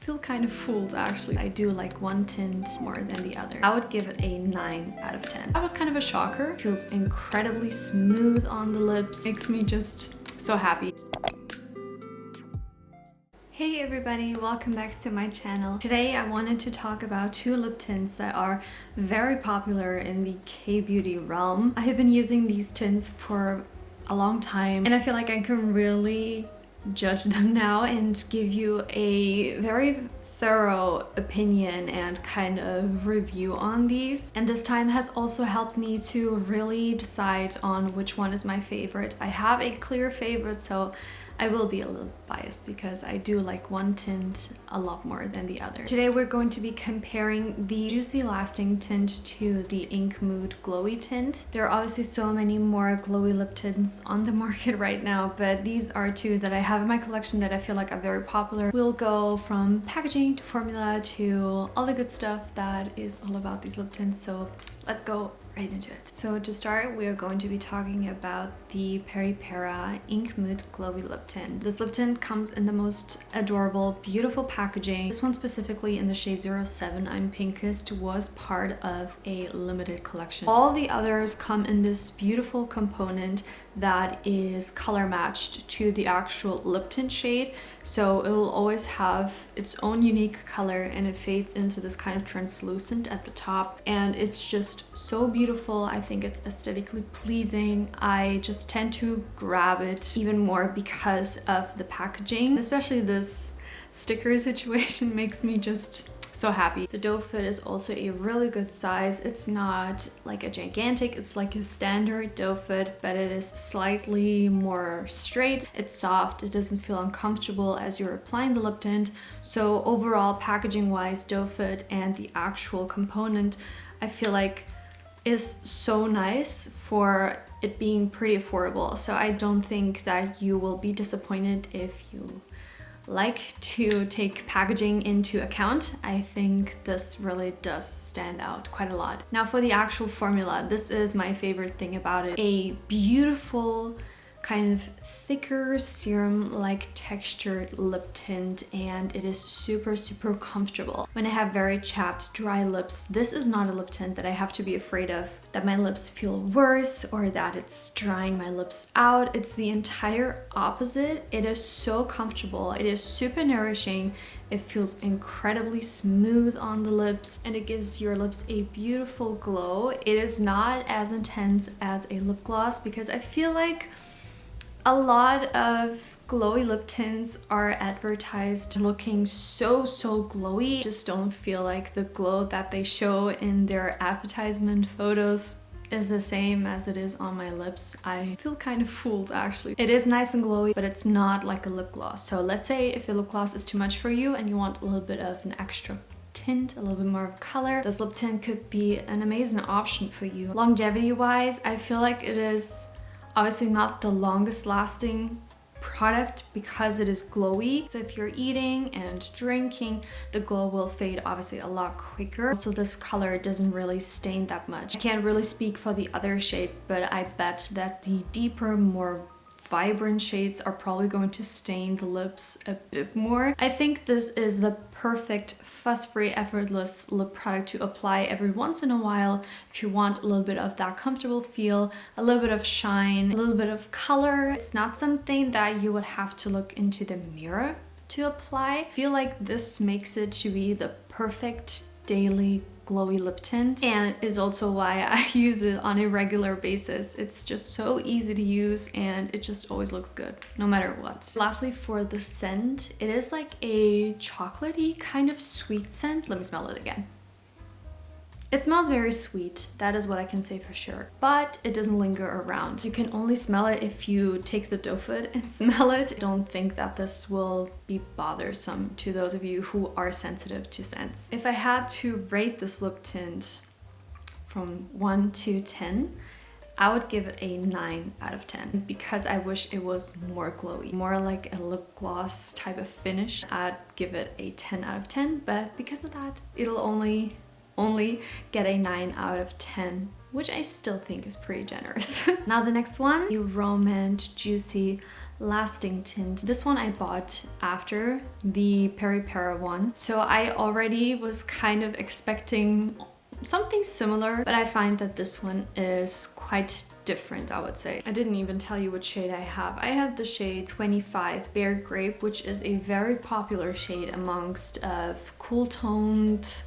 feel kind of fooled actually. I do like one tint more than the other. I would give it a 9 out of 10. That was kind of a shocker. Feels incredibly smooth on the lips. Makes me just so happy. Hey everybody, welcome back to my channel. Today I wanted to talk about two lip tints that are very popular in the Kbeauty realm. I have been using these tints for a long time and I feel like I can really judge them now and give you a very thorough opinion and kind of review on these. And this time has also helped me to really decide on which one is my favorite. I have a clear favorite, so I will be a little biased because I do like one tint a lot more than the other. Today we're going to be comparing the Juicy Lasting Tint to the Ink Mood Glowy Tint. There are obviously so many more glowy lip tints on the market right now, but these are two that I have in my collection that I feel like are very popular. We'll go from packaging to formula to all the good stuff that is all about these lip tints, so let's go right into it. So to start, we are going to be talking about the Peripera Ink Mood Glowy Lip Tint. This lip tint comes in the most adorable, beautiful packaging. This one specifically in the shade 07, I'm Pinkest, was part of a limited collection. All the others come in this beautiful component that is color matched to the actual lip tint shade, so it will always have its own unique color and it fades into this kind of translucent at the top, and it's just so beautiful. I think it's aesthetically pleasing. I just tend to grab it even more because of the packaging, especially this sticker situation makes me just so happy. The doe foot is also a really good size. It's not like a gigantic, it's like a standard doe foot, but it is slightly more straight. It's soft, it doesn't feel uncomfortable as you're applying the lip tint. So overall, packaging wise, doe foot and the actual component, I feel like is so nice for it being pretty affordable. So I don't think that you will be disappointed if you like to take packaging into account. I think this really does stand out quite a lot. Now for the actual formula, this is my favorite thing about it. A beautiful kind of thicker serum-like textured lip tint, and it is super comfortable. When I have very chapped, dry lips, this is not a lip tint that I have to be afraid of that my lips feel worse or that it's drying my lips out. It's the entire opposite. It is so comfortable. It is super nourishing. It feels incredibly smooth on the lips and it gives your lips a beautiful glow. It is not as intense as a lip gloss because I feel like a lot of glowy lip tints are advertised looking so glowy. Just don't feel like the glow that they show in their advertisement photos is the same as it is on my lips. I feel kind of fooled actually. It is nice and glowy, but it's not like a lip gloss. So let's say if your lip gloss is too much for you and you want a little bit of an extra tint, a little bit more of color, this lip tint could be an amazing option for you. Longevity wise, I feel like it is obviously not the longest lasting product because it is glowy. So if you're eating and drinking, the glow will fade obviously a lot quicker. So this color doesn't really stain that much. I can't really speak for the other shades, but I bet that the deeper, more vibrant shades are probably going to stain the lips a bit more. I think this is the perfect fuss-free, effortless lip product to apply every once in a while if you want a little bit of that comfortable feel, a little bit of shine, a little bit of color. It's not something that you would have to look into the mirror to apply. I feel like this makes it to be the perfect daily glowy lip tint, and is also why I use it on a regular basis. It's just so easy to use and it just always looks good no matter what. Lastly, for the scent, it is like a chocolatey kind of sweet scent. Let me smell it again. It smells very sweet, that is what I can say for sure, but it doesn't linger around. You can only smell it if you take the doe foot and smell it. I don't think that this will be bothersome to those of you who are sensitive to scents. If I had to rate this lip tint from 1 to 10, I would give it a 9 out of 10 because I wish it was more glowy, more like a lip gloss type of finish. I'd give it a 10 out of 10, but because of that, it'll only get a 9 out of 10, which I still think is pretty generous. Now the next one, the Romand Juicy Lasting Tint. This one I bought after the Peripera one, so I already was kind of expecting something similar, but I find that this one is quite different, I would say. I didn't even tell you what shade I have. I have the shade 25 Bare Grape, which is a very popular shade amongst cool toned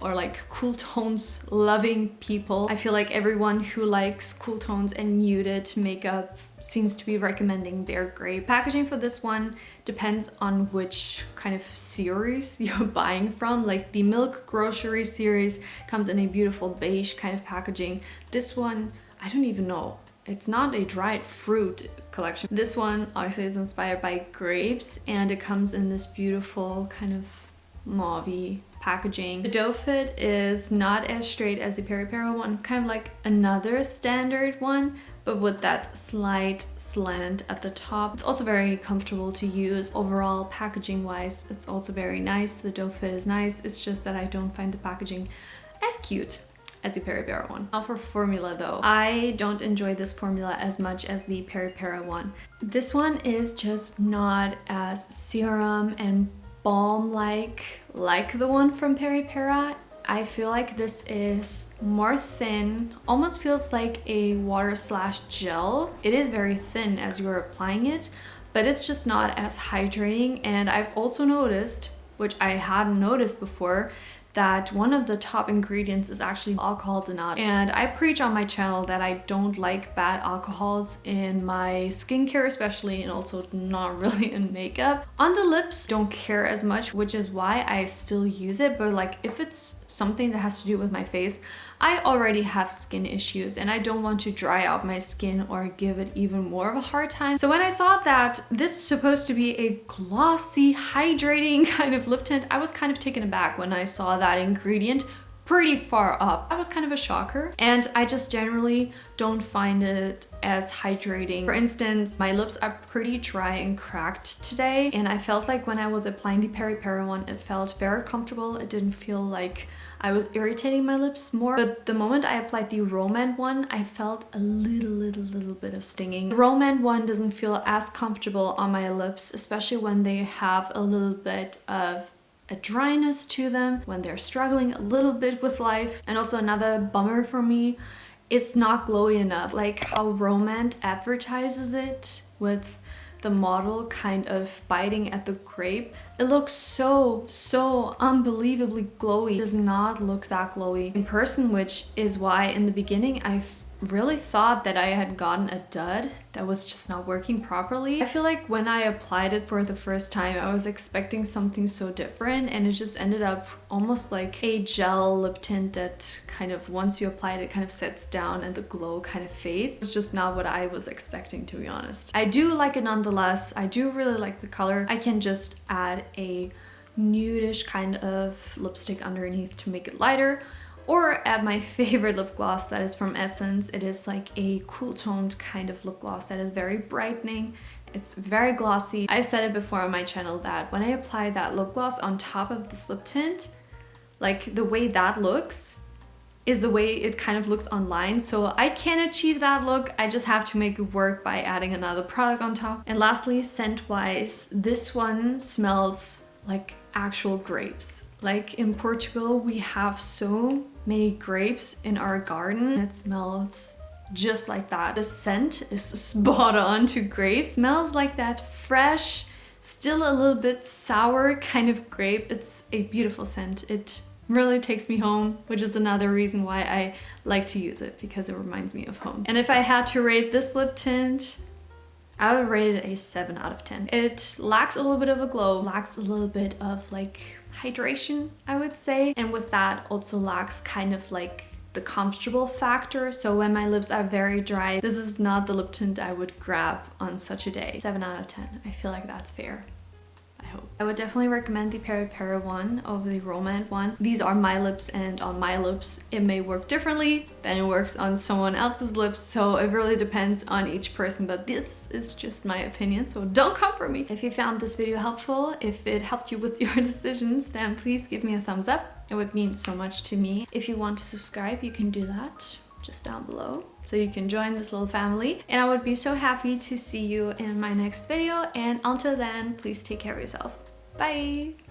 or like cool tones loving people. I feel like everyone who likes cool tones and muted makeup seems to be recommending Bare Grape. Packaging for this one depends on which kind of series you're buying from. Like the Milk Grocery series comes in a beautiful beige kind of packaging. This one, I don't even know. It's not a dried fruit collection. This one obviously is inspired by grapes, and it comes in this beautiful kind of mauve-y packaging. The doe fit is not as straight as the Peripera one. It's kind of like another standard one, but with that slight slant at the top. It's also very comfortable to use. Overall, packaging wise, it's also very nice. The doe fit is nice. It's just that I don't find the packaging as cute as the Peripera one. Now for formula though, I don't enjoy this formula as much as the Peripera one. This one is just not as serum and balm-like the one from Peripera. I feel like this is more thin, almost feels like a water slash gel. It is very thin as you're applying it, but it's just not as hydrating. And I've also noticed, which I hadn't noticed before, that one of the top ingredients is actually alcohol denatured. And I preach on my channel that I don't like bad alcohols in my skincare especially, and also not really in makeup. On the lips, don't care as much, which is why I still use it. But like if it's something that has to do with my face, I already have skin issues and I don't want to dry out my skin or give it even more of a hard time. So when I saw that this is supposed to be a glossy, hydrating kind of lip tint, I was kind of taken aback when I saw that ingredient pretty far up. That was kind of a shocker, and I just generally don't find it as hydrating. For instance, my lips are pretty dry and cracked today, and I felt like when I was applying the Peripera one, it felt very comfortable. It didn't feel like I was irritating my lips more. But the moment I applied the Romand one, I felt a little bit of stinging. The Romand one doesn't feel as comfortable on my lips, especially when they have a little bit of a dryness to them, when they're struggling a little bit with life. And also another bummer for me, it's not glowy enough. Like how Romand advertises it with the model kind of biting at the grape, it looks so unbelievably glowy. It does not look that glowy in person, which is why in the beginning I really thought that I had gotten a dud that was just not working properly. I feel like when I applied it for the first time, I was expecting something so different, and it just ended up almost like a gel lip tint that kind of, once you apply it, it kind of sets down and the glow kind of fades. It's just not what I was expecting, to be honest. I do like it nonetheless. I do really like the color. I can just add a nudish kind of lipstick underneath to make it lighter, or add my favorite lip gloss that is from Essence. It is like a cool toned kind of lip gloss that is very brightening. It's very glossy. I said it before on my channel that when I apply that lip gloss on top of this lip tint, like the way that looks is the way it kind of looks online. So I can't achieve that look. I just have to make it work by adding another product on top. And lastly, scent wise, this one smells like actual grapes. Like in Portugal, we have so many grapes in our garden. It smells just like that. The scent is spot on to grapes. Smells like that fresh, still a little bit sour kind of grape. It's a beautiful scent. It really takes me home, which is another reason why I like to use it, because it reminds me of home. And if I had to rate this lip tint, I would rate it a 7 out of 10. It lacks a little bit of a glow, lacks a little bit of like hydration, I would say. And with that also lacks kind of like the comfortable factor. So when my lips are very dry, this is not the lip tint I would grab on such a day. 7 out of 10. I feel like that's fair. I hope. I would definitely recommend the Peripera one over the Romand one. These are my lips, and on my lips it may work differently than it works on someone else's lips, so it really depends on each person, but this is just my opinion, so don't come for me. If you found this video helpful, if it helped you with your decisions, then please give me a thumbs up. It would mean so much to me. If you want to subscribe, you can do that just down below. so you can join this little family. And I would be so happy to see you in my next video. And until then, please take care of yourself. Bye!